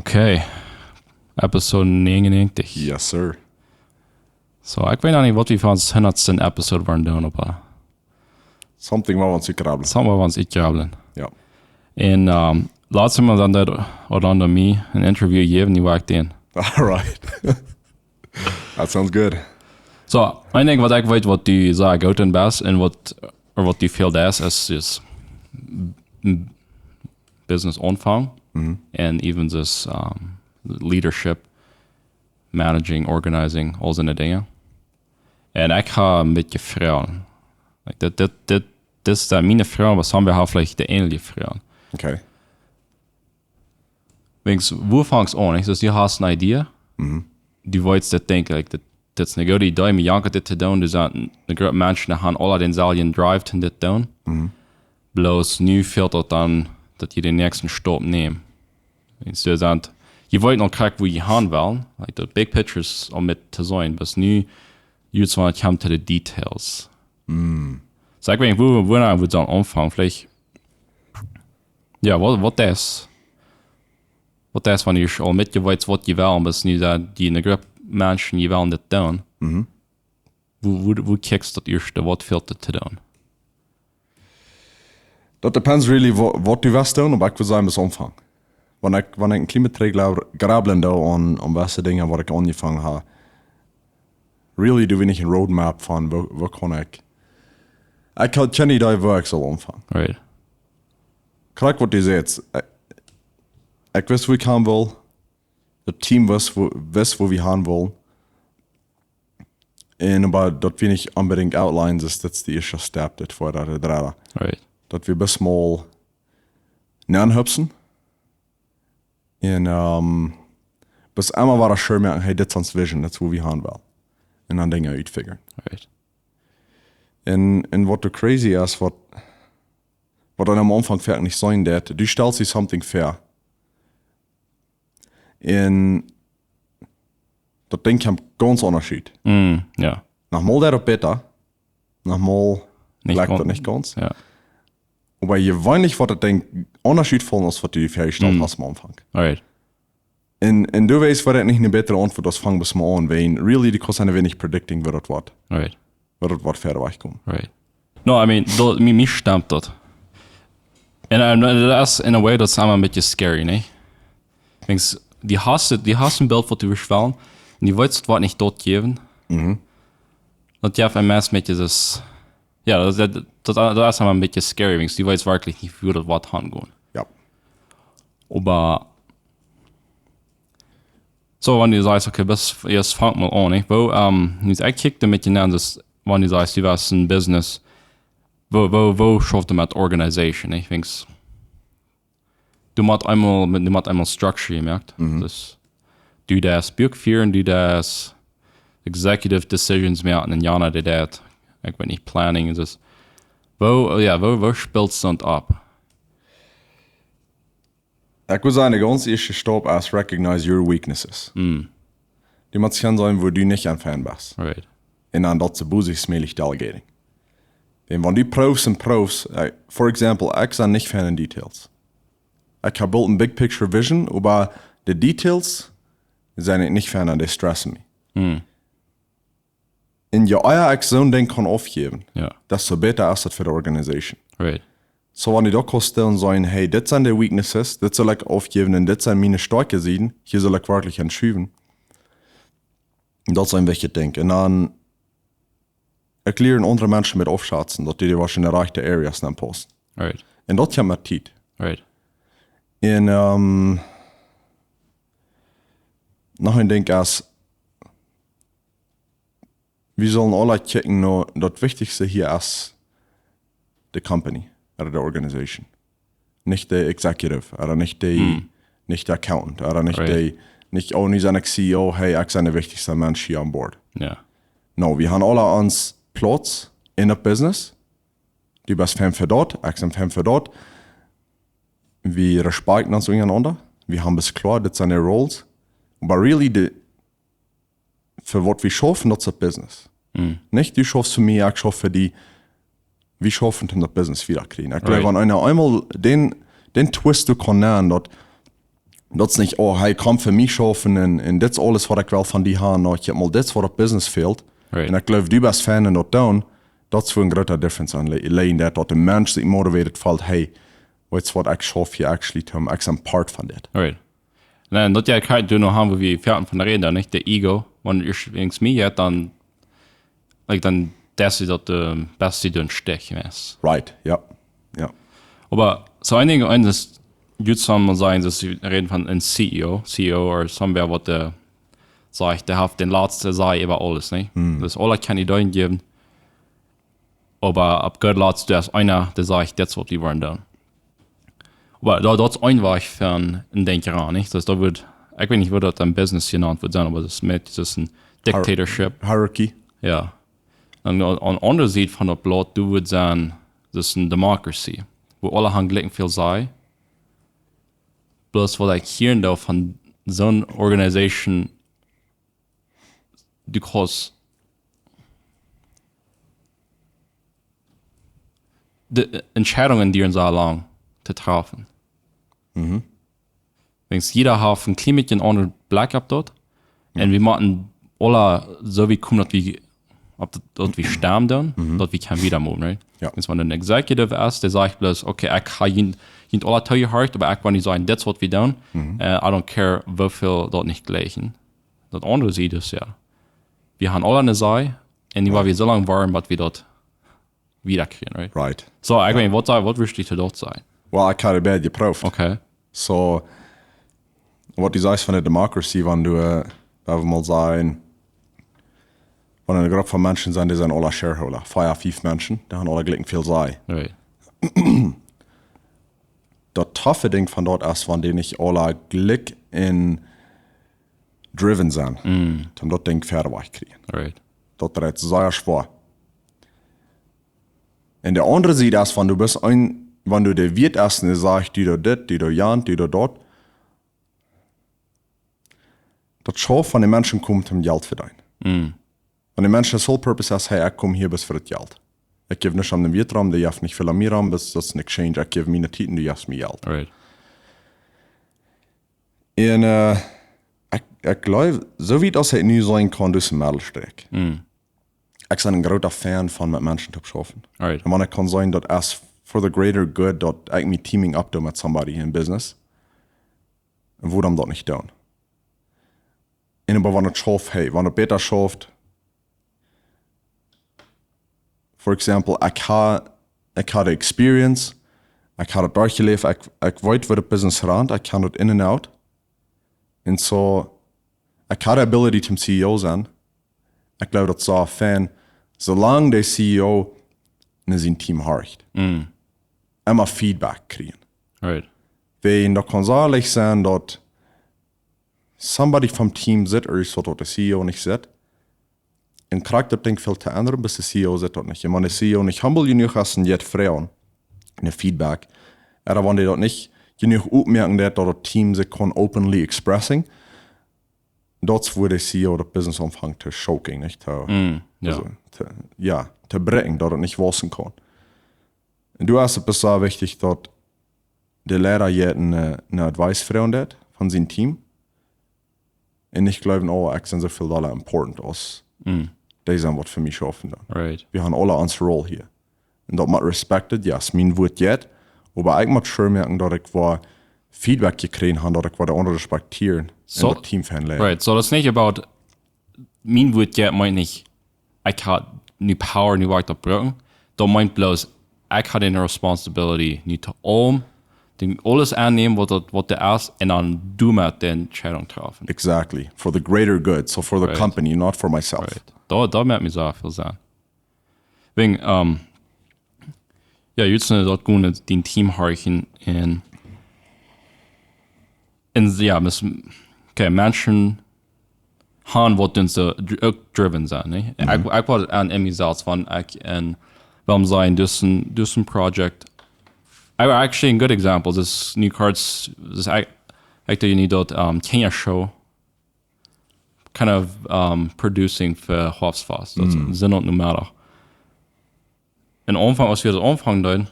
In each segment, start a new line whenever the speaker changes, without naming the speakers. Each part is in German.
Okay. Episode 99.
Yes, sir.
Så ik weet nog niet wat we van ons 100ste episode waren doen, maar
Something wat we ons krabbelen.
samen we ons iets krabbelen.
Ja.
En laatst hebben we dan dat Orlando me een interview gegeven, die werkte in.
Alright. That sounds good.
So, een ding wat ik weet wat die zei goed en best en wat die veel des is business omvang en even dus leadership, managing, organizing, al zijn dingen. En ik ga een beetje vrouwen. Like dit is dat mijn vrouw, maar samen hebben vielleicht de enige vrouwen.
Okay.
Wings, wo fangs aan? Dus je hast een idee. Die weet dat denken, like, dit is een goede idee, maar janken dit te doen. Dus een groep mensen gaan alle denzelfde drive te dit doen. Bloos nu fehlt het dan dat je de nächsten stap neemt. Dus dat je weet nog krijgt waar je gaan wil. Like the big pictures om met te zijn, maar nu je want het komt to the details. So ik weet niet, waar we dan omvangen. Vielleicht, ja, wat is? Wat is wanneer je al met je weet wat je wil, maar nu dat je een groep mensen je wil dit doen. Hoe kijkt dat eerste, wat fehlt het te doen?
Dat depends really wat du willst doen, aber ich würde sagen, bis Umfang. Wenn ich ein Klimaatregler grabbeln da an welche Dinge, was ich angefangen habe, really du will ich ein Roadmap von, wo kann ich kenne die Idee, wo ich soll anfangen.
Right.
Korrekt, was du sagst. Ich weiß, wo ich haben will. Das Team weiß, wo wir haben wollen. Und aber dort will ich unbedingt outlines, ist das die erste Step, das vor der Dreh.
Right.
Dat we best mal neerhupsen. En bis einmal war das schön merken, hey, dit is ons vision, dat is hoe we gaan wel. En dan dingen uitfiguren.
Right.
En wat er crazy is, wat dan am Anfang vielleicht nicht sein dat, du stellst dir something fair. En dat Ding kann ganz Unterschied.
Ja.
Nachmal der beter, nachmal leicht das nicht ganz.
Ja.
Aber je weinig wat het denk Unterschied von ist, was du fertigstellst als am Anfang.
Right.
En du weißt, wat het nicht eine bessere Antwort ist, fang bis mal an, weil really die kannst eine wenig predicting, wird das wat.
Right.
Wird das wat verder wegkommen.
Right. No, I mean, mich stammt das. En dat is in a way, dat is allemaal een beetje scary, ne? Die hast een beeld wat du willst wollen, en die willst wat nicht dort geben. Dat je een mens met je dus... Ja, dat is allemaal een beetje scary, want die weet wirklich nicht, wie das wat hangehen.
Ja.
Aber so, wenn du sagst, okay, jetzt fang mal an, nicht? Ich kickte mit dir an, dass, wenn du sagst, du warst ein Business, wo schafft du mit Organisation, ich denke, du musst einmal Structure gemerkt, das, du das Buch führen, du das Executive Decisions merken, und Jana, die das, ich bin nicht Planning, das, wo spielst du das ab?
Ich würde sagen, der ganz erste Step ist recognize your weaknesses. Die muss kann sein, wo du nicht ein Fan bist.
Right.
En dan dat ze boezig smelig delegating. En van die profs, for example, ik ben niet fan in details. Ik heb built een big picture vision, maar de details zijn ik niet fan en die stressen me. En je eigen zo'n ding kan afgeven, dat is zo beter als het voor de organization.
Right.
So wanneer die ook stellen zijn, hey, dit zijn de weaknesses, dit zal ik afgeven en dit zijn mijn sterke zijden, hier zal ik werkelijk aan schuiven. Dat is een beetje ding. En dan ik leer andere mensen met afschatzen, dat die was in de rechte areas dan posten.
Right.
En dat gaat met tijd.
Right.
En nog een ding is, we zullen alle kijken naar dat wichtigste hier is de company, of de organization. Niet de executive, of niet de accountant, of niet de, niet, oh, nu zijn ik CEO, hey, ik ben de wichtigste mens hier aan boord.
Ja.
No, we gaan alle ons plots in het business. Du bist fan für dort, ich bin fan für dort. Wir respektieren uns untereinander. Wir haben es klar, das sind die Roles. Aber really, für was wir schaffen, das ist das Business. Nicht, du schaffst für mich, ich schaffe für die. Wir schaffen das Business wieder kriegen. Ich glaube, wenn einer einmal den Twist du kann lernen, dass Dat is niet, oh, hij komt voor mij schaffen en dit is alles wat ik wel van die haan. Nou, ik heb mal dit wat op business fehlt.
Right.
En ik geloof, du best fan en dat doen. Dat is voor een grote difference aan. Alleen dat de mens die motivated valt, hey, weet wat ik schaf je actually te hem. Ik ben part van dit.
Right. En dat jij krijgt doen nog haben wir wie Pferden von der Rede, nicht der Ego. Wenn ich wings mir jetzt dann, like dann, das ist das beste dünn Stech, weißt.
Right, ja. Ja.
Aber so einige eines gut soll man sagen, dass sie reden von einem CEO oder somewhere, was der sagt, der hat den letzten sei über alles, ne? Das alle Kandidaten geben. Aber ab Gott lässt du einer, der sagt, das wird die wollen dann. Aber da ist einfach für einen Denker an, nicht? Das da wird, ich weiß nicht, wie das ein Business genannt wird, aber das ist ein Dictatorship.
Hierarchy.
Ja. Und an anderer Seite von der Blatt, du würdest sagen, das ist eine Democracy, wo alle haben gleich viel sei. Bloß, was ich hier da von so einer Organisation, du kannst die Entscheidungen, die uns so lang zu treffen. Wenn jeder hat ein Klimatchen anderen Black up dort, und wir machen alle so wie kommen, dass wir dort wie sterben dann, dort wir kein wieder machen, right?
Ja.
Wenn man ein Executive ist, der sagt bloß, okay, ich kann ihn alle teuer hart, aber ich kann nicht sagen, that's what we done. I don't care, wie viel dort nicht gleichen. Das andere sieht es ja. Wir haben alle eine Sei, und die war wir so lange waren, was wir dort wiederkriegen, right?
Right.
So, ich meine, was würdest du dort sein?
Well, ich habe es geprüft.
Okay.
So, wat die sagst von der Democracy, wenn du, darf mal sagen, wenn eine Gruppe von Menschen sind, die sind alle Shareholder. 5 Menschen, die haben alle gleich viel sei.
Right.
Das toffe Ding von dort ist, wenn die nicht alle gleich in driven sind, dann das Ding fertig kriegen.
Right.
Das ist sehr schwer. Und der andere sieht ist, wenn du bist wenn du der Wirt erst und sagst, die da dit, die da jan, die da dort, das Schau von den Menschen kommt um Geld verdienen. Wenn die Menschen sole Purpose ist, hey, ich komme hier bis für das Geld. Ich gebe nicht an den Wirt ram, der jaft nicht viel an mir ram, das ist ein Exchange, ich gebe meine Titen, du jaft mir Geld.
Right.
Und ich glaube, so wie das nu sein kann, das ist ein Mittelstreck. Ich bin ein großer Fan von mit Menschen zu schaffen.
Right.
Und man kann sagen, dass es for the greater good, dass ich mich teaming up mit somebody in business, und wo dann das nicht tun. Und aber wenn es schafft, hey, wenn es besser schafft, for example, ich habe die Experience, ich habe das durchgelebt, ich weiß, wie das Business rennt, ich kann das in and out. Und so, ich habe die Ability zum CEO sein. Ich glaube, das ist so ein Fan, solange der CEO in sein Team horcht, immer Feedback kriegen.
Right.
Wenn da kann es ehrlich sein, dass somebody vom Team sitzt, oder so, dass der CEO nicht sitzt, und kriegt das Ding viel zu ändern, bis der CEO sitzt dort nicht. Ich meine, der CEO nicht humble genug ist und jetzt Frauen, eine Feedback. Aber wenn die dort nicht genug aufmerken, dass das Team sich kann openly expressing, dort wo der CEO das Business anfängt zu choking, nicht? Zu brechen, dass er nicht wachsen kann. Und du hast es sehr wichtig, dass der Lehrer jetzt eine Advice hat von seinem Team. Und ich glaube, oh, ich sind so viel Dollar important aus. Die sind was für mich schaffen dann.
Right.
Wir haben alle unsere Rolle hier. Und das man respektiert, ja, es mein Wort jetzt. Aber ich muss schon merken, dass ich Feedback gekriegt habe, dass ich der andere respektieren
So,
und das Team fanlegen.
Right, so that's nicht about mein Wort ja meint nicht, ich habe nie Power, nie weiter brücken. Da meint bloß, ich habe eine Responsibility, nicht zu den alles annehmen, was der ist, und dann du mit der Entscheidung treffen.
Exactly. For the greater good. So for the company, not for myself.
Right. Da merkt mir so viel sein. Wegen, ja, jetzt dort gut den Team horchen und ja, okay, Menschen haben, was uns so driven sind, ne? Ich war an Emmy selbst, wenn ich in warum sein, das ist ein Project. Aber actually a good example, this new cards, this actually you need dort Kenya show, kind of producing für Hofsfass, das sind und Nummer. In Anfang, als wir das anfangen dann,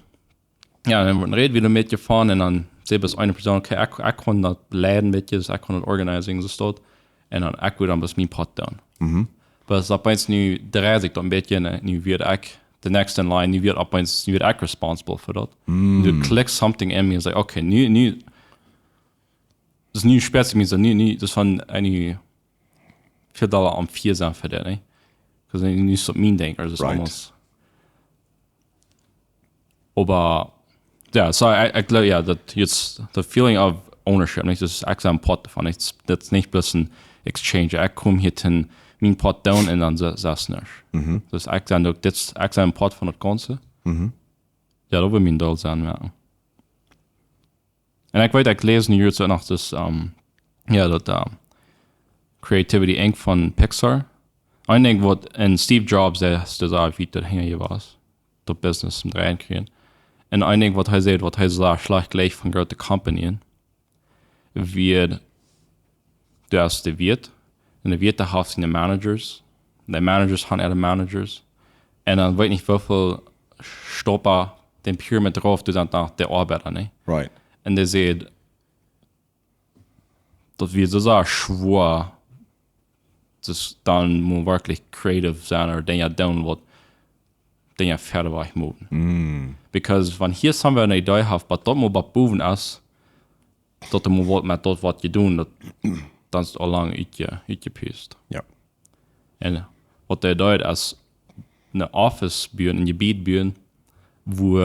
ja, dann reden wir mit gefahren und dann ze bis eine Person okay ich kann das leiden mit je ich kann das organisieren so dort und dann ich würde dann bis mein Part down aber es ab eins nu 30 dann beetje nu wird ich the next in line nu wird ab eins nu wird ich responsible für das du click something in me and say okay nu das nu spät mir so nu das von eine $4 am 4 sein für den ne because nu so mean denker das ist almost aber ja so I glaube ja that jetzt the feeling of ownership nicht das ist extra Pot davon das nicht bloß ein exchange ich komme hier hin mein Pot down und dann das nicht das ist extra ein Pot von das Ganze ja da will mein Doll sein merken und ich weiß ich lese jetzt noch das ja das Creativity Inc. von Pixar ein Ding was in Steve Jobs das auch wie das hängen hier was das Business zum Drehen kriegen und ein Ding was sagt was sagt schlecht gleich von großen Company wird du hast der Wirt und der Wirt hat seine Managers die Managers haben ihre Managers und dann weiß nicht wie viel Stopper den Pyramid drauf du dann nach der Arbeiter ne
Right.
und der sieht dass wir so schwor das dann muss wirklich creative sein oder den ja down wird den ja fertig war ich moven because wenn hier haben wir eine Idee hat aber dort muss man boven ist dort muss man mit dort was tun dann ist auch lange ich gepist
Ja.
und was der Idee ist eine Office bühnen ein Gebiet bühnen wo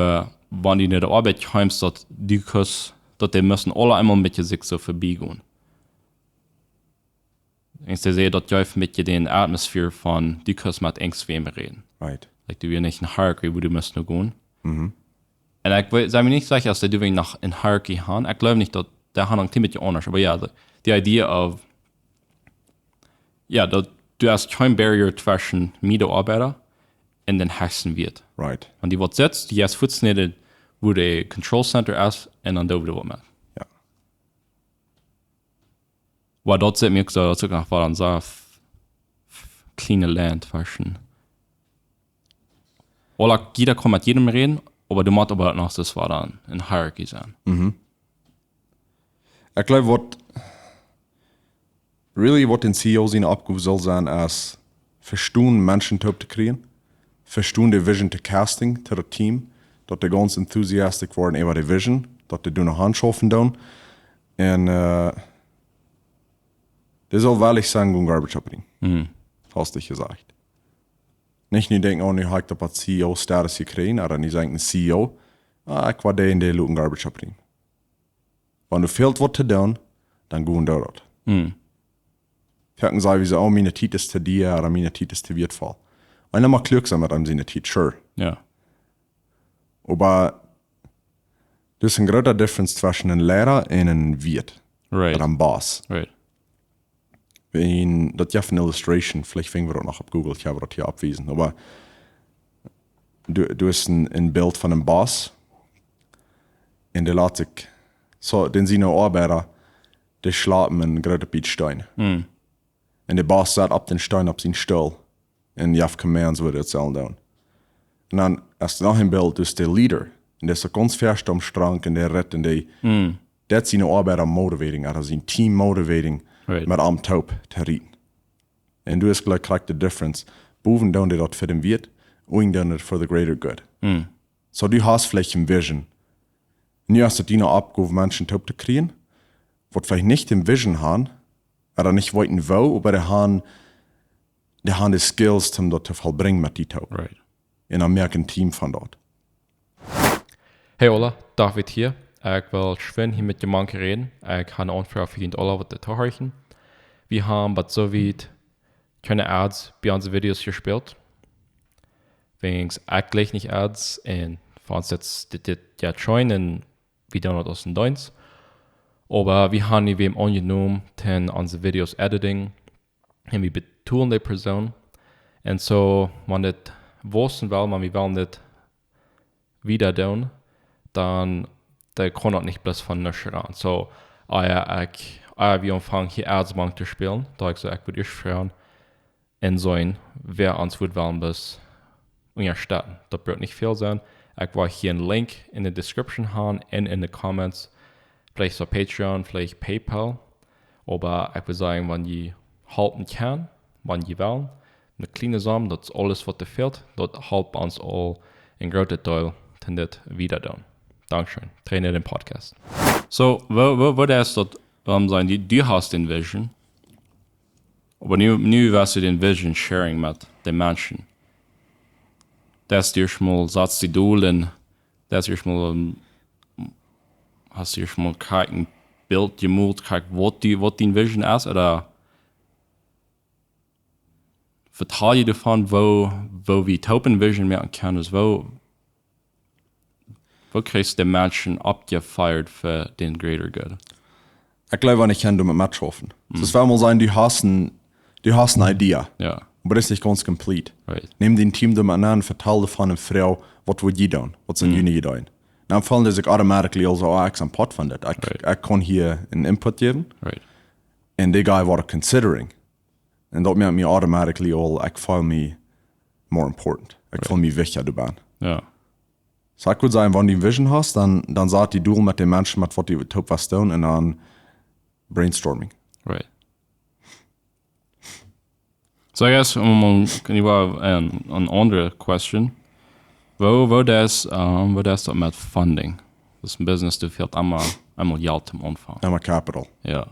wenn die in der Arbeit heimst dort die Kurs dort die müssen alle einmal mit sich so vorbeigehen ich sehe dort ja mit den Atmosphäre von die Kurs mit irgendwem reden
Right.
like du wirst nicht in Hierarchy wo du musst nur gehen und ich sei mir nicht sicher dass du nach in Hierarchy haben ich glaube nicht dass der hat ein Team mit dir anders aber ja die Idee of ja du hast kein Barrier zwischen mir der Arbeiter und den Hessen wird
Right.
und die wird setzt die erst futznetet wo der Control Center ist und dann da wieder was macht
Ja.
weil dort sind mir so sogar war dann so kleine Land zwischen oder jeder kann mit jedem reden aber du musst aber noch das war dann in Hierarchy sein
Ich glaube, was den CEOs in Abgabe soll sein, ist verstehen, Menschen zu kriegen, verstehen die Vision zu casting, zu dem Team, dass die ganz enthusiastisch waren über die Vision, dass die eine Handschaffen tun. Und das soll wirklich sein, guten Garbage abbringen. Hast du gesagt. Nicht nur denken, oh, ich habe ein CEO-Status gekriegt, aber nicht sagen, ein CEO, ich war der in der guten Garbage abbringen. Wenn du fehlt was zu tun, dann gehen wir dort. Können sagen, wie so, oh, meine Titel ist zu dir, oder meine Titel ist zu wertvoll. Und dann mal klug sein mit einem seine Titel, sure.
ja
Aber das ist ein großer Difference zwischen einem Lehrer und einem Wirt.
right
Oder einem Boss.
right
Das ist ja eine Illustration, vielleicht finden wir das noch auf Google, ich habe das hier abwiesen. Aber du hast ein Bild von einem Boss und der lässt sich, so, den seine Arbeiter, die schlafen einen großen Beatstein. Und der Boss sagt ab den Stein auf seinen Stuhl und you have commands with it selling down. Und dann erst nach dem Bild ist der Leader und der ist so ganz fest am Strang und der rettet die, der hat seine Arbeiter motivating, also sein Team motivating,
Right.
mit am Taub zu reden. Und du hast gleich die Difference. Boven down die dort für den Wirt, und dann for the greater good. So du hast vielleicht eine Vision. Und du hast deine Abgabe, Menschen taub zu kriegen, was vielleicht nicht im Vision haben, oder nicht wollten wo, aber die haben die Skills, um dort zu vollbringen mit die Taub.
right
In einem merken Team von dort.
hey Ola David hier ich will schön hier mit jemandem reden ich habe eine Anfrage für den Ola was zu hören wir haben aber so weit keine Ads bei unseren Videos gespielt wegen eigentlich nicht Ads und falls jetzt das ja schon und wir tun das in Deutsch aber wir haben wem angenommen ten unsere Videos Editing und wir betonen die Person und so wenn das wussten weil man wir wollen das wieder tun dann der kann auch nicht bloß von nichts ran. So, wir anfangen hier Adsbank zu spielen, da ich so, ich würde ich fragen, und so wer uns wird wollen bis unterstützen. Das wird nicht viel sein. Ich will hier einen Link in der Description haben und in den Comments. vielleicht so Patreon, vielleicht PayPal. Aber ich würde sagen, wenn die halten kann, wenn die wollen, eine kleine Sache, das ist alles, was dir fehlt, dort halten uns all in großen Teil das wieder tun. Dankeschön. Trainer den Podcast. So, wo ist das sein, du hast den Vision, aber nu wirst du den Vision sharing mit den Menschen. Das dir schon mal, setzt die Doelen, das dir schon mal, hast du schon mal kein Bild gemalt, was die Vision ist, oder vertraue je davon, wo wir Open Vision merken können, wo kriegst du den Menschen abgefeiert für den greater good?
Ich glaube, ich kann mit Match hoffen. Das wird mal sein, du hast eine Idee.
Ja.
Aber das ist nicht ganz komplett.
Right.
Nimm den Team an, vertel von einer Frau, was will die tun? Was sind die nicht tun? Dann fallen die sich automatisch also, ich am Pot von das. Ich kann hier einen Input geben.
Right.
Und die guy war considering. Und das macht mir automatisch ich fühle mich more important. Ich fühle mich wichtiger dabei.
Ja.
So ich würde sagen, wenn du eine Vision hast, dann sagt die du mit den Menschen, mit was die top was tun, und dann Brainstorming.
Right. So I guess can you have an andere question? Wo das mit Funding? Das ist ein Business, du fehlt einmal Geld zum Anfang.
And my capital.
Ja.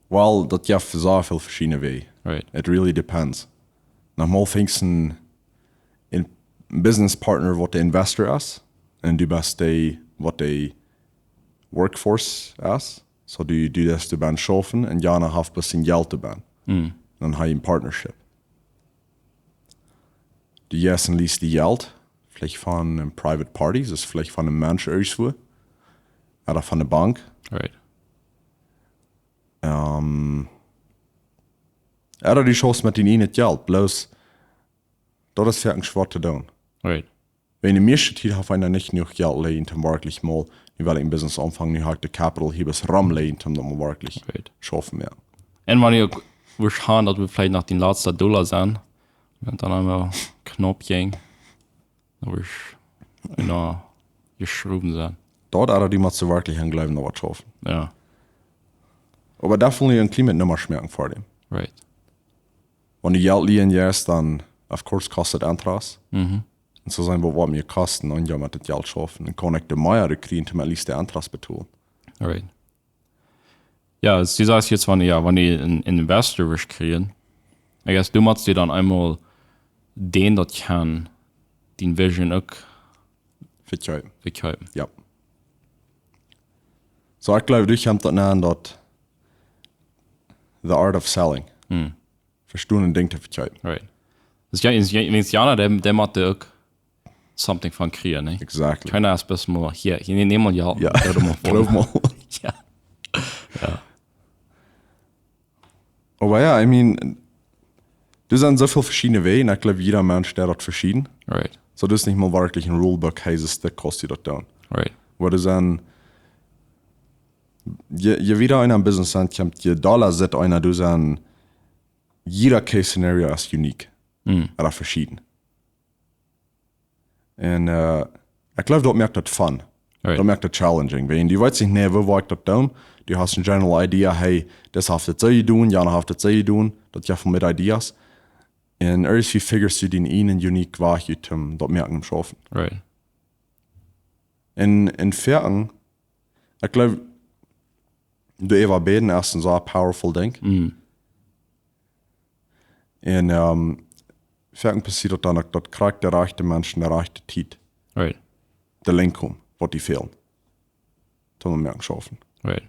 Well, dat jeft so veel verschillende wegen.
Right.
It really depends. Normal findest du een business partner wat de investor is. En du best wat de workforce is. So du das du ben schaffen en jana haft bisschen geld te ben. Dan heb je een partnership. Du jessen liest die geld. Vielleicht von private parties, dus vielleicht von einem Mensch irgendwo. Oder von der Bank.
Right.
Oder die Chance mit ihnen nicht Geld, bloß das ist wirklich schwer zu tun.
Right.
Wenn die meiste Zeit auf einer nicht genug Geld legen, dann wirklich mal, ich will ein Business anfangen, ich habe die Capital hier bis rumlegen, dann mal wirklich schaffen mehr.
Und wenn ihr schauen, dass wir vielleicht nach den letzten Dollar sind, wenn dann einmal knapp gehen, dann wir geschruben sein.
Dort oder die muss wirklich angleiben, noch was schaffen.
Ja.
Aber da fühlen wir ein Klima nicht mehr schmecken vor dem.
Right.
Wenn die Geld liegen jetzt, dann, of course, kostet Antras. Und so sein, was mir kosten, und ja, mit dem Geld schaffen. Dann kann ich den Meier kriegen, um at least den Antras betonen.
Right. Ja, sie sagt jetzt, wenn ihr einen Investor willst kriegen, ich guess, du machst dir dann einmal den, das kann, den Vision auch verkaufen.
Ja. So, ich glaube, du kommst dann an, dass the art of selling. Verstehen ein Ding zu verkaufen.
Right. Das ist ja, wenn es Jana, der macht auch something von kriegen, ne?
Exactly.
Keiner ist bis mal hier nehmen wir ja.
Ja, glaub mal.
Ja. Ja.
Aber ja, I mean, du sind so viele verschiedene Wege, ich glaube, jeder Mensch, der dort verschieden.
Right.
So, das ist nicht mal wirklich ein Rulebook, hey, das kostet das dann.
Right.
Wo du dann, je wieder einer im Business kommt, je Dollar sieht einer, du dann, jeder Case-Szenario ist unique. Oder verschieden. Und ich glaube, dort merkt das fun.
Right.
Dort merkt das challenging. Wenn du weißt nicht, nee, wo war ich das tun? Du hast eine general Idee, hey, das hast du das so tun, Jana hast das so tun, das ja von mit Ideas. Und irgendwie figurst du den einen unique Weg, dort merken im Schaffen.
Right.
In Ferien, ich glaube, du ewa beiden erst so ein powerful Ding. Und Ferien passiert dann, dass kriegt der reichte Menschen der reichte Zeit.
Right.
Der Linkum, was die fehlen. Dann wir merken schaffen.
Right.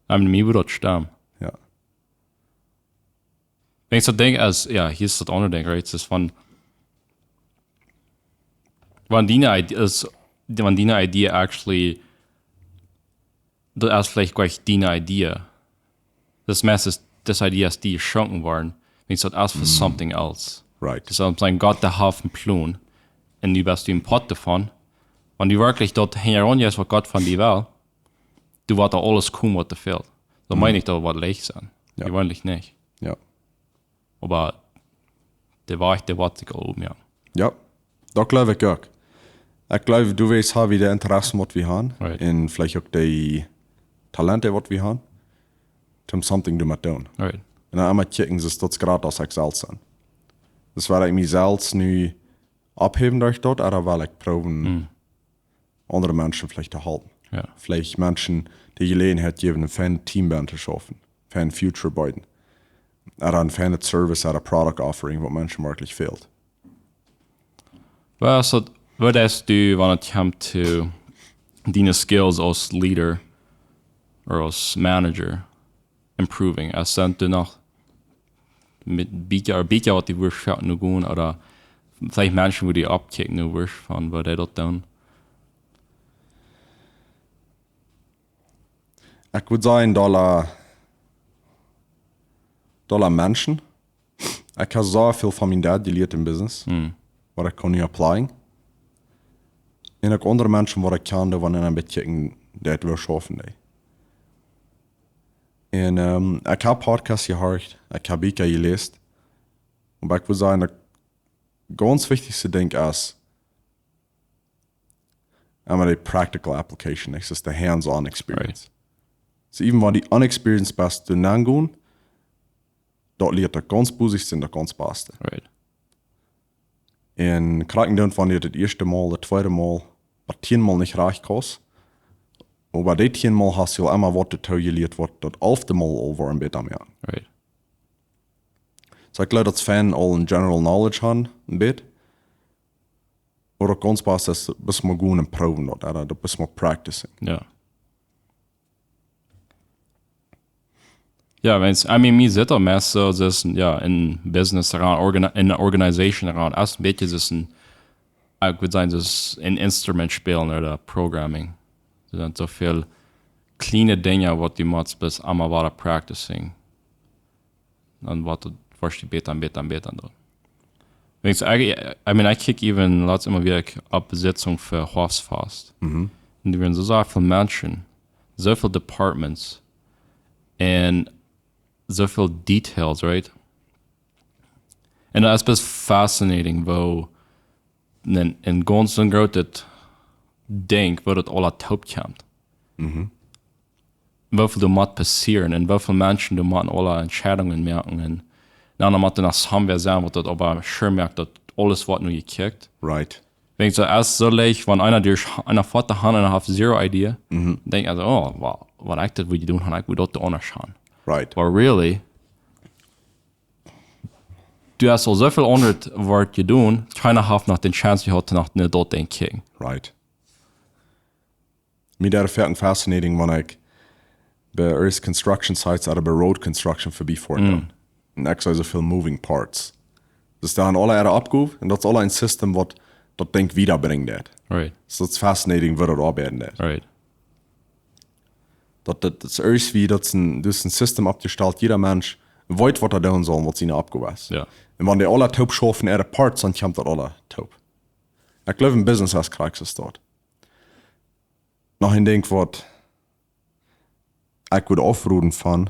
Mir würde das stimmen.
Ja.
Wenn ich so denke, als, ja, hier ist das andere Ding, right? Das ist von, wenn die Idee actually, das ist vielleicht gleich die Idee. Das meiste ist, das Idee ist, die geschunken worden. Wenn ich so das für something else.
Right.
Das ist ein Gott, der hat einen Plan. Und du bist im Pot davon. Wenn du wirklich dort herangehst, was Gott von dir will, du wirst da alles kommen, was dir fehlt. So meine ich, da wird leicht sein.
Ja.
Gewöhnlich nicht.
Ja.
Aber der wird sich oben, ja.
Ja. Da glaube ich auch. Ich glaube, du weißt, wie der Interesse, was wir haben.
Right.
Und vielleicht auch die Talente, was wir haben. Um something zu tun.
Right.
Und dann einmal kicken, dass das gerade aus Excel sind. Das war ich mich selbst nu abheben durch dort, aber weil ich proben, andere Menschen vielleicht zu halten.
Ja.
Vielleicht Menschen, die Gelegenheit geben, ein Fan-Team zu schaffen, Fan-Future beiden. Oder ein Fan-Service oder Product Offering, was Menschen wirklich fehlt.
Vad är du when it comes to dina skills as leader or as manager improving? Alltså inte nog med byta att det vore nu gån eller vielleicht människor vill uppkick nu vore från vad det är down.
Ich würde sagen, dollar Menschen. Ich habe so viel von meinem Dad gelernt im Business, was ich kann applyen. Und auch andere Menschen, die ich kann, die ein bisschen das wir schaffen. Und ich habe Podcasts gehört, ich habe Bücher gelesen. Und ich würde sagen, das ganz wichtigste Ding ist, einmal die Practical Application, das ist die Hands-on Experience.
Right.
So even wenn die unexperienced best du nangoen, dort lernt er ganz busig sind, der ganz beste.
Right.
En kraken dan van das erste Mal, das zweite Mal, bei 10 Mal nicht reich kost. Und bei den 10 Mal hast du einmal was dazu gelernt, was das 11. Mal all war ein bisschen mehr.
Right.
So ich glaube, dass Fan all ein General Knowledge haben, ein bisschen. Oder ganz best ist, bis man gut in Proben dort, oder bis man practicing.
Ja. Ja, wenn's, I mean, mir sitter mest so, das ja, in Business around, in der Organisation around, erst ein bisschen, das ein, ich würde sagen, das ein Instrument spielen oder Programming. Das sind so viel kleine Dinge, was die machst, bis einmal weiter practicing. Und was du wirst die beten. Wenn's, I mean, I kick even, lots immer wieder ab Sitzung für Hofsfast. Und die werden so viele Menschen, so viele Departments, und so viel Details, right? Und das ist fascinating, wo in ganz ein großes Ding, wo das alles taubkommt. Wie viel du muss passieren und wie viele Menschen du musst alle Entscheidungen merken. Und dann muss nach Samwer sein, was das aber schön merkt, dass alles wird nur gekickt.
Right.
Wenn ich so erst so leicht, wenn einer Vater hat und hat zero Idee, denke ich also, oh, wow, was ich das will tun, ich will dort anschauen.
Right.
But really, du hast so viel anderes Wort getan, keiner hat noch den Chance gehabt, nach dort den King.
Right. Mir der fährt fascinating, wenn ich bei Earth Construction Sites oder bei Road Construction vorbeifahren. Und ich so viel Moving Parts. Das ist dann alle abgehoben und das ist alle ein System, was das Ding wiederbringt.
Right.
So it's fascinating, wie das arbeiten.
Right.
Das ist irgendwie, das ist ein System abgestellt, jeder Mensch weiß, was er tun soll, was ihnen abgehoben ist.
Ja.
Und wenn die alle taub schaffen, ihre Parts, dann kommt das alle taub. Ich glaube, im Business ist es dort. Noch ein Ding, was ich würde aufrufen von,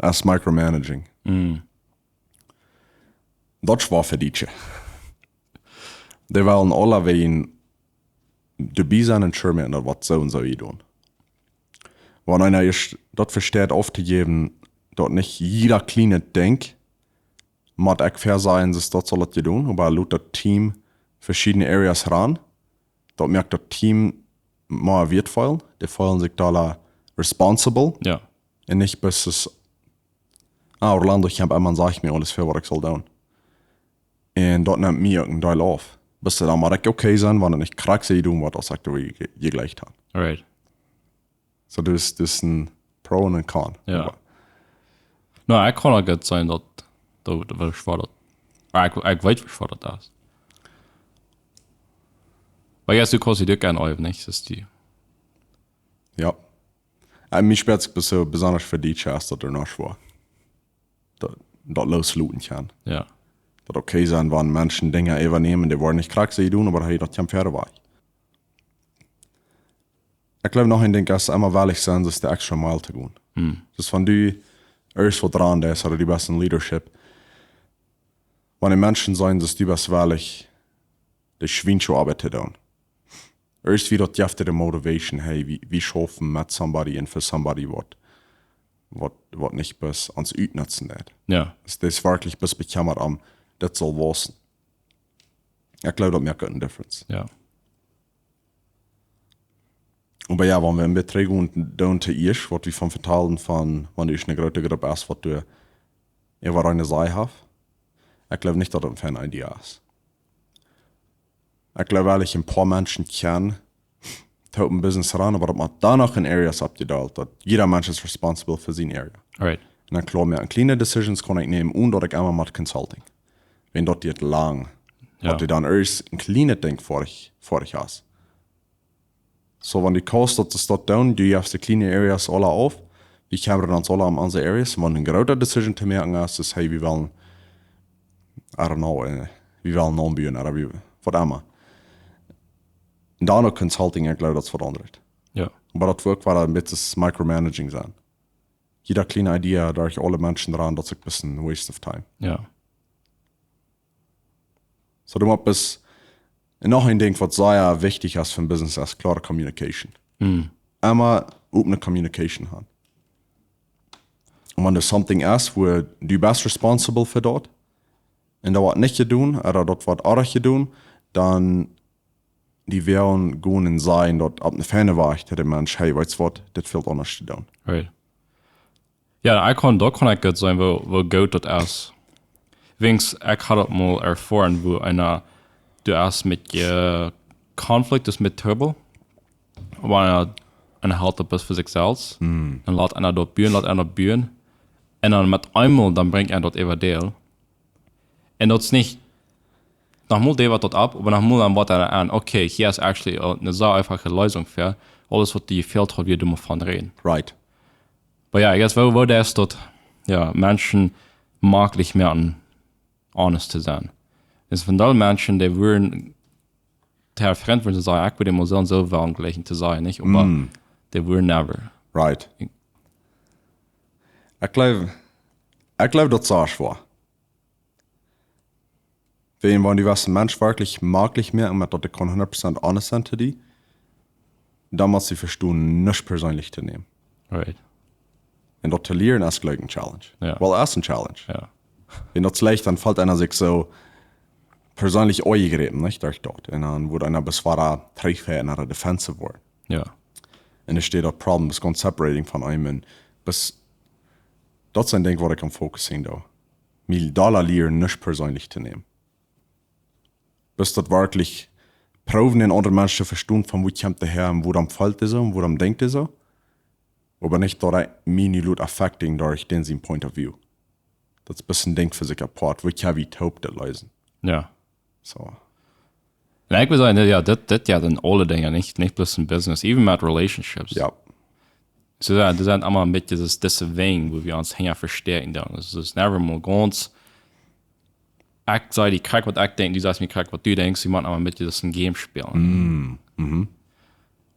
ist Micromanaging. Das war für die. Die wollen alle wegen dabei sein und schirmen, was so und so tun. Wenn einer ist, das versteht aufzugeben, dass nicht jeder kleine Ding muss auch fair sein, dass das soll das tun, aber laut das Team verschiedene Areas ran. Dort merkt das Team mal wertvoll, die fühlen sich da responsible.
Ja.
Und nicht bis es, Orlando, ich habe einmal sag ich mir alles für, was ich soll tun. Und dort nimmt mir irgendein Teil auf. Bis dann mal okay sein, wenn er nicht krank sie tun, was das sagt, wie je gleich hat.
Right.
So das ist ein Pro und ein Con.
Ja. No, ich kann auch gut sein, dass du schwadert. Ich weiß, wie schwadert das ist. Weil jetzt du kannst dir gerne auf, nicht? Das ist die.
Ja. Mich sperrt sich besonders für die Chance, dass er noch schwör. Das losluten kann.
Ja.
Das okay sein, wenn Menschen Dinge übernehmen, die wollen nicht krank sie tun, aber hey, das kann fair war. Ich glaube noch ein Ding, ist einmal ehrlich sein, dass der extra Mile zu gehen. Das von du erst wo dran ist, oder die besten Leadership. Wenn die Menschen sagen, dass die best ehrlich die schwingt schon Arbeit zu tun. Erst wieder die Motivation, hey, wie schaffen mit somebody und für somebody was nicht bis ans Utnutzen hat.
Ja.
Das ist wirklich bis bekämmert am, das soll wissen. Ich glaube, das merkt eine Differenz.
Ja.
Aber ja, wenn wir in Beträgung tun zu ist, was wir von vertalen von, wenn du eine große Gruppe hast, was du über eine Seite hast, ich glaube nicht, dass das eine Idee ist. Ich glaube, weil ich ein paar Menschen kenne, die ein Business ran, aber dass man danach in Areas abgeteilt, dass jeder Mensch ist responsible für seine Area.
Right.
Und dann klar, mir kleine Decisions kann ich nehmen und dass ich einmal mit Consulting. Wenn dort geht lang, dass du dann erst ein kleines Ding vor dich hast. So, wenn die kostet, das dort down, du hast die kleinen Areas alle auf, wie kommen wir dann alle an unsere Areas, wenn eine große Decision zu merken ist, ist, hey, wir wollen, I don't know, wir wollen anbieten, oder wie, was immer. Und dann noch Consulting, ich glaube, das verandert.
Ja.
Aber das wirkt, weil ein bisschen Micromanaging sein. Jeder kleine Idee, da ich alle Menschen dran, das ist ein bisschen waste of time.
Ja.
So, du musst noch ein Ding, was sehr wichtig ist für ein Business, ist klare Communication. Immer offene Communication haben. Und wenn das something ist, wo du bist responsible für dort, und da was nicht tun, oder dort was auch tun, dann die werden gehen sein, dort ab einer Ferne war ich, der Mensch, hey, weißt du was, das fehlt anders zu tun.
Right. Ja, da kann ich gut sein, wo gut das ist. Wings, ich hatte mal erfahren, wo du erst mit Konflikt ist mit Turbo, aber einer halt etwas für sich selbst, dann lässt einer dort bühen, und dann mit einmal, dann bringt er dort über Deal. Und das ist nicht, nachmal der wird dort ab, aber nachmal dann wird er an, okay, hier ist actually eine sehr einfache Lösung für alles, was dir gefehlt hat, wir du von reden.
Right.
Aber ja, jetzt wo der ist dort, ja, Menschen maglich mehr an honest zu sein. Es von allen Menschen, die würden der Freund würden sagen, ich würde immer so wollen gleich zu sein, nicht? Aber die würden never.
Right. Ich glaube, das ist auch schwer. Wenn du was ein Mensch wirklich maglich mehr und dass du 100% honest sein zu dir, dann musst du verstehen, nicht persönlich zu nehmen.
Right.
Und dort zu lernen ist gleich eine Challenge.
Ja.
Well, es ist eine Challenge.
Ja.
Wenn das schlecht, dann fällt einer sich so persönlich eingereden, nicht? Durch dort. Und dann wurde einer bis war Treffer in einer Defensive war.
Ja.
Und es steht dort Problem, das ganz separating von einem. Bis, das ist ein Ding, wo ich am fokussieren da. Mir Dollar lernen, nicht persönlich zu nehmen. Bis dort wirklich proben, den anderen Menschen zu verstehen, von wo kommt der her, und wo dann fällt er so, und wo dann denkt er so. Aber nicht dort meine Leute affecting durch den sein Point of View. Das ist ein bisschen Ding für sich apart, wo ich ja wie taub das lösen.
Ja.
So.
En ik wil zeggen, ja, dit ja dan alle dingen, niet plus in business, even met relationships.
Ja.
So, ja, das sind immer ein bisschen diese Wegen, wo wir uns hängen verstärken. Das ist never mal ganz. Ich sage, ich krieg, was ich denke, du sagst mir, krieg, was du denkst, sie machen aber ein bisschen das ein Game spielen.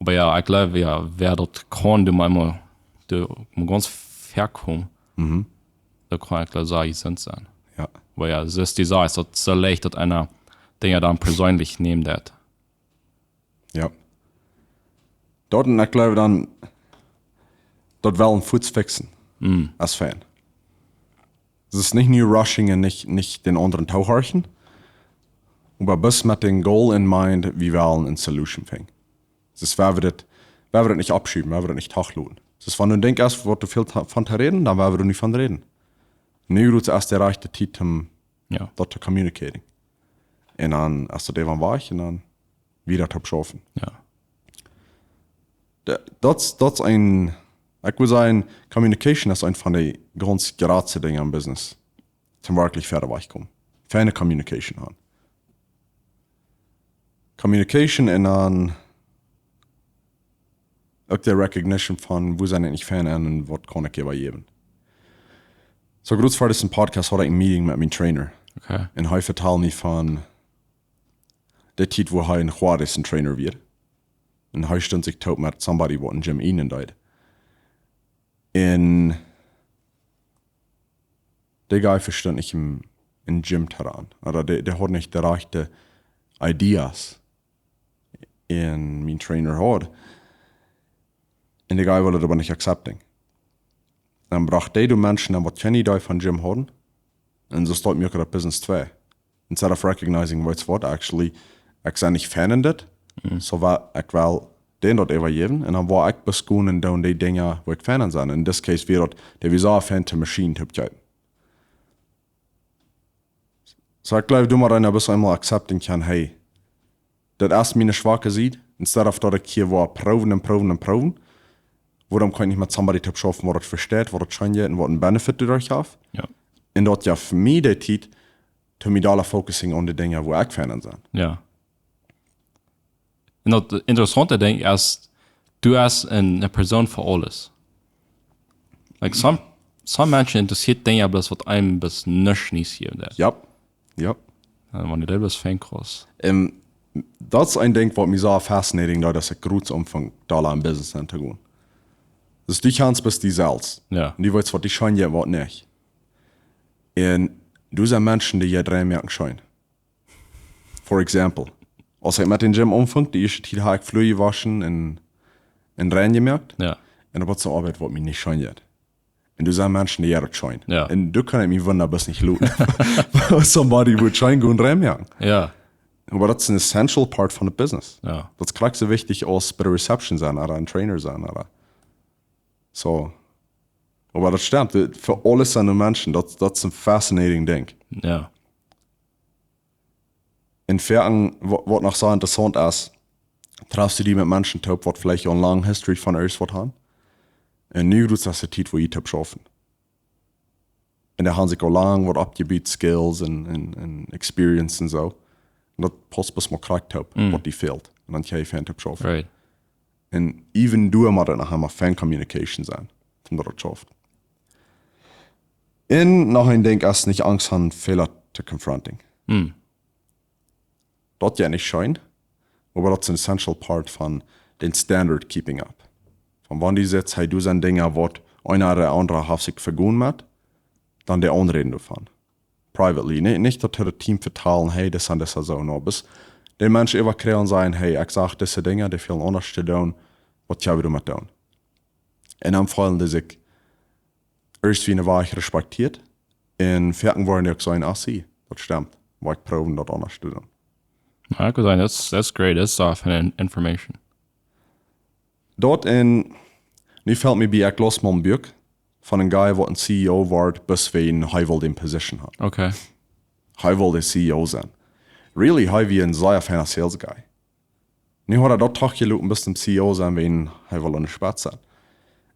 Aber ja, ich glaube, ja, wer dort kann, du mal ganz fair kommen, da kann ich glaube, sagen, sind sein.
Ja.
Aber ja, das ist die Sache, es ist so leicht, dass einer Dinge dann persönlich nehmen wird.
Ja. Dort, und ich glaube dann, dort wollen Fuß fixen. Als Fan. Es ist nicht nur Rushing und nicht den anderen Tauchhorchen. Aber bis mit dem Goal in mind, wir wollen eine Solution finden. Es ist, wer wird das nicht abschieben, wer wird das nicht tachluden. Es ist, wenn du denkst, wo du viel von dir reden, dann werden wir nicht von reden. Nu doet ze als de rechte tijd om dat te communicating. En dan, als dat even was, en dan wieder te schaffen.
Ja.
Dat is een, ik wil zeggen, communication is een van de ganz grootste dingen in business. Zum wirklich verder wegkomen. Fijne communication aan. Communication en dan ook de recognition van, wo zijn ik fan en wat kan ik hierbij geven. So groß war das ein Podcast, hatte ich ein Meeting mit meinem Trainer.
Okay.
Und er vertelt mir von der Zeit, wo er in Juarez ein Trainer wird. Und er stand sich tot mit somebody, der in Gym ihnen deit. Und der Guy verstand nicht im Gym daran. Oder der hat nicht die rechte ideas in mein Trainer hat. Und die Guy wollte das aber nicht akzeptieren. Dann brachte die Menschen, die keine Idee von Gym hatten, und so steht mir das Business 2. Instead of recognizing what's what, actually, ich sehe nicht Fan in das, so war ich will den dort evaluieren, und dann war ich bis gut und dann die Dinge, wo ich Fan in sind. In this case wäre das, der wie so ein Fan der Maschine typ. So ich glaube, du mal ein bisschen einmal akzeptieren kann, hey, das erst meine Schwache sieht, instead of dass ich hier war proben, warum kann ich mit somebody typ schaffen, wo das versteht, wo das schon geht und wo ein Benefit dadurch hat.
Ja.
Und dort ja für mich die Zeit, to me da focusing on die Dinge, wo ich Fan sind.
Ja. Und das interessante Ding ist, du hast eine Person für alles. Like some Menschen interessiert Dinge, bloß was einem bis nicht hier und
Ja.
wenn du das bist, fängt groß.
Das ist ein Ding, was mich so fascinating, dass ich groß Umfang Dollar im Business zu gehen. Das ist die Chance bis die selbst.
Ja.
Und die weiß, was die scheinen, ja, was nicht. Und du sind Menschen, die ja 3 merken scheinen. For example, als ich mit dem Gym umfang, die erste Zeit habe ich Flüge waschen in Rennen gemerkt.
Ja.
Und da wird so Arbeit, was mich nicht scheinen. Und du sind Menschen, die ja das scheinen.
Ja.
Und du kannst mich wundern, bis nicht looten. Somebody would scheinen und Rennen merken.
Ja.
Aber das ist ein essential part von dem Business.
Ja.
Das ist gleich so wichtig als bei der Reception sein oder ein Trainer sein. Oder. So. Aber das stimmt, für alles an den Menschen, das ist ein fascinating Ding.
Ja.
Inwiefern, was noch so interessant ist, triffst du die mit Menschen, die vielleicht auch eine lange History von uns haben. Und nu tut das die Zeit, wo ich schaffen. Und da haben sich auch lang was abgebiet, Skills und Experience und so. Und das passt bis man kriegt, was die fehlt. Und dann kann ich Fan schaffen.
Right.
Und even du musst nachher mal Fan-Communication sein, um das zu schaffen. Und noch ein Ding ist, nicht Angst haben, Fehler zu confronting. Das ja nicht schein, aber das ist ein essential part von den Standard Keeping Up. Von wann die sagt, hey, du sind Dinge, was einer oder andere hat sich vergeben hat, dann der Anreden davon. Privately, nicht dass das Team verteilen, hey, das ist so, no, bis den Menschen immer kriegen und sagen, hey, ich sag diese Dinge, die viel anders zu tun, was habe ich damit tun? Und dann fallen die sich erst wie eine Weile respektiert, und vierten wollen die auch sagen, ach sie, das stimmt, weil ich proben, das anders zu tun.
I could say that's great. That's often information.
Dort in, nu fällt mir bei, ich los mal ein Buch von einem Guy, der ein CEO war, bis wir ihn den Position hat.
Okay.
Er will der CEO sein. Really, er wie ein sehr feiner Sales Guy. Nu hat dort Tag gelaufen, bis zum CEO sein, wenn er will an der Spitze sein.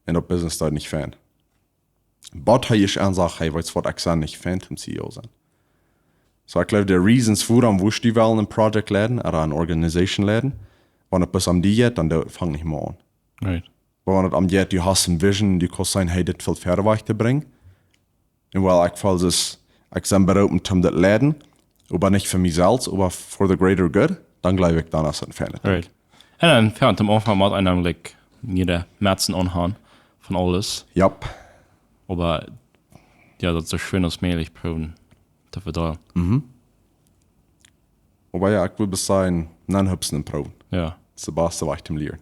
Und das Business dort nicht Fan. Aber er ist sagt, hey, weißt du was, ich sein nicht Fan zum CEO sein. So ich glaube, die Reasons, warum wo die wollen ein Project leiten oder eine Organisation leiten, wenn es bis am die geht, dann fang nicht mehr an.
Right.
Wenn es am geht, du hast eine Vision, du kannst sein, hey, das viel Pferde zu bringen. Und weil ich fall ich bin bereit, um das leiten, aber nicht für mich selbst, aber for the greater good, dann glaube ich, dann ist es ein Fan.
Right. Und dann fährt am Anfang mal einer like jeder Merzen anhauen von alles.
Yep.
Aber ja, das ist so schön als möglich proben zu verdauen.
Aber ja, ich will bis sein, nein, hübschen und proben.
Ja.
Das ist der Beste, was ich zum Lieern.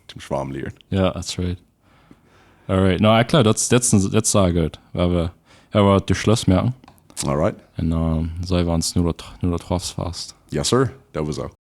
Zum Schwarm Lieern.
Ja, that's right. Alright. No, klar, that's sehr gut. Aber die Schluss merken.
Alright.
Und sei wir uns nur das fast.
Yes, sir. That was so.